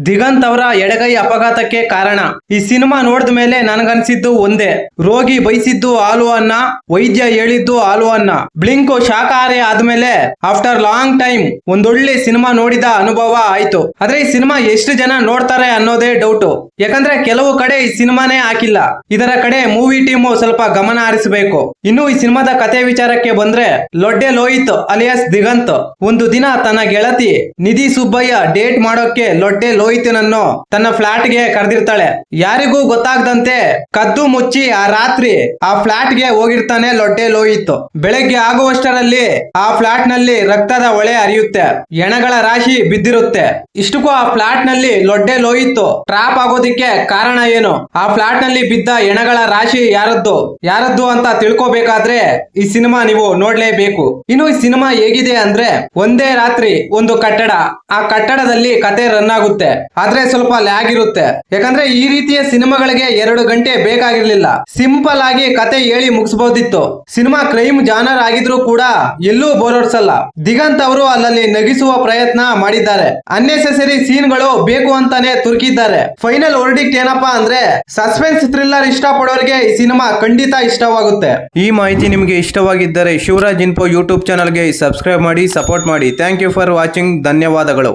ದಿಗಂತ್ ಅವರ ಎಡಗೈ ಅಪಘಾತಕ್ಕೆ ಕಾರಣ. ಈ ಸಿನಿಮಾ ನೋಡಿದ ಮೇಲೆ ನನಗನ್ಸಿದ್ದು ಒಂದೇ, ರೋಗಿ ಬಯಸಿದ್ದು ಹಾಲು ಅನ್ನ, ವೈದ್ಯ ಹೇಳಿದ್ದು ಹಾಲು ಅನ್ನ. ಬ್ಲಿಂಕ್ ಶಾಕಾಹಾರಿ ಆದ್ಮೇಲೆ ಆಫ್ಟರ್ ಲಾಂಗ್ ಟೈಮ್ ಒಂದೊಳ್ಳೆ ಸಿನಿಮಾ ನೋಡಿದ ಅನುಭವ ಆಯ್ತು. ಆದ್ರೆ ಈ ಸಿನಿಮಾ ಎಷ್ಟು ಜನ ನೋಡ್ತಾರೆ ಅನ್ನೋದೇ ಡೌಟ್. ಯಾಕಂದ್ರೆ ಕೆಲವು ಕಡೆ ಈ ಸಿನಿಮಾನೇ ಹಾಕಿಲ್ಲ. ಇದರ ಕಡೆ ಮೂವಿ ಟೀಮು ಸ್ವಲ್ಪ ಗಮನ ಹರಿಸಬೇಕು. ಇನ್ನು ಈ ಸಿನಿಮಾದ ಕತೆ ವಿಚಾರಕ್ಕೆ ಬಂದ್ರೆ, ಲೊಡ್ಡೆ ಲೋಹಿತ್ ಅಲಿಯಾಸ್ ದಿಗಂತ್ ಒಂದು ದಿನ ತನ್ನ ಗೆಳತಿ ನಿಧಿ ಸುಬ್ಬಯ್ಯ ಡೇಟ್ ಮಾಡೋಕೆ ಲೊಡ್ಡೆ ಲೋಹಿತ್ನನ್ನು ತನ್ನ ಫ್ಲಾಟ್ ಗೆ ಕರೆದಿರ್ತಾಳೆ. ಯಾರಿಗೂ ಗೊತ್ತಾಗದಂತೆ ಕದ್ದು ಮುಚ್ಚಿ ಆ ರಾತ್ರಿ ಆ ಫ್ಲಾಟ್ ಗೆ ಹೋಗಿರ್ತಾನೆ ಲೊಡ್ಡೆ ಲೋಹಿತ್. ಬೆಳಗ್ಗೆ ಆಗುವಷ್ಟರಲ್ಲಿ ಆ ಫ್ಲಾಟ್ ನಲ್ಲಿ ರಕ್ತದ ಹೊಳೆ ಹರಿಯುತ್ತೆ, ಹೆಣಗಳ ರಾಶಿ ಬಿದ್ದಿರುತ್ತೆ. ಇಷ್ಟಕ್ಕೂ ಆ ಫ್ಲಾಟ್ ನಲ್ಲಿ ಲೊಡ್ಡೆ ಲೋಹಿತ್ ಟ್ರಾಪ್ ಆಗೋದಿಕ್ಕೆ ಕಾರಣ ಏನು, ಆ ಫ್ಲಾಟ್ ನಲ್ಲಿ ಬಿದ್ದ ಹೆಣಗಳ ರಾಶಿ ಯಾರದ್ದು ಅಂತ ತಿಳ್ಕೋಬೇಕಾದ್ರೆ ಈ ಸಿನಿಮಾ ನೀವು ನೋಡ್ಲೇಬೇಕು. ಇನ್ನು ಈ ಸಿನಿಮಾ ಹೇಗಿದೆ ಅಂದ್ರೆ, ಒಂದೇ ರಾತ್ರಿ ಒಂದು ಕಟ್ಟಡ, ಆ ಕಟ್ಟಡದಲ್ಲಿ ಕತೆ ರನ್ ಆಗುತ್ತೆ. ಆದ್ರೆ ಸ್ವಲ್ಪ ಲ್ಯಾಗ್ ಇರುತ್ತೆ. ಯಾಕಂದ್ರೆ ಈ ರೀತಿಯ ಸಿನಿಮಾಗಳಿಗೆ 2 ಗಂಟೆ ಬೇಕಾಗಿರ್ಲಿಲ್ಲ. ಸಿಂಪಲ್ ಆಗಿ ಕತೆ ಹೇಳಿ ಮುಗಿಸಬಹುದಿತ್ತು. ಸಿನಿಮಾ ಕ್ರೈಮ್ ಜಾನರ್ ಆಗಿದ್ರು ಕೂಡ ಎಲ್ಲೂ ಬೋರ್ಸಲ್ಲ. ದಿಗಂತ್ ಅವರು ಅಲ್ಲಲ್ಲಿ ನಗಿಸುವ ಪ್ರಯತ್ನ ಮಾಡಿದ್ದಾರೆ. ಅನ್ನೆಸೆಸರಿ ಸೀನ್ಗಳು ಬೇಕು ಅಂತಾನೆ ತುರ್ಕಿದ್ದಾರೆ. ಫೈನಲ್ ವರ್ಡಿಕ್ಟ್ ಏನಪ್ಪಾ ಅಂದ್ರೆ, ಸಸ್ಪೆನ್ಸ್ ಥ್ರಿಲ್ಲರ್ ಇಷ್ಟಪಡೋರಿಗೆ ಈ ಸಿನಿಮಾ ಖಂಡಿತ ಇಷ್ಟವಾಗುತ್ತೆ. ಈ ಮಾಹಿತಿ ನಿಮಗೆ ಇಷ್ಟವಾಗಿದ್ದರೆ ಶಿವರಾಜ್ ಇನ್ಫೋ ಯೂಟ್ಯೂಬ್ ಚಾನಲ್ಗೆ ಸಬ್ಸ್ಕ್ರೈಬ್ ಮಾಡಿ, ಸಪೋರ್ಟ್ ಮಾಡಿ. Thank you for watching. ಧನ್ಯವಾದಗಳು.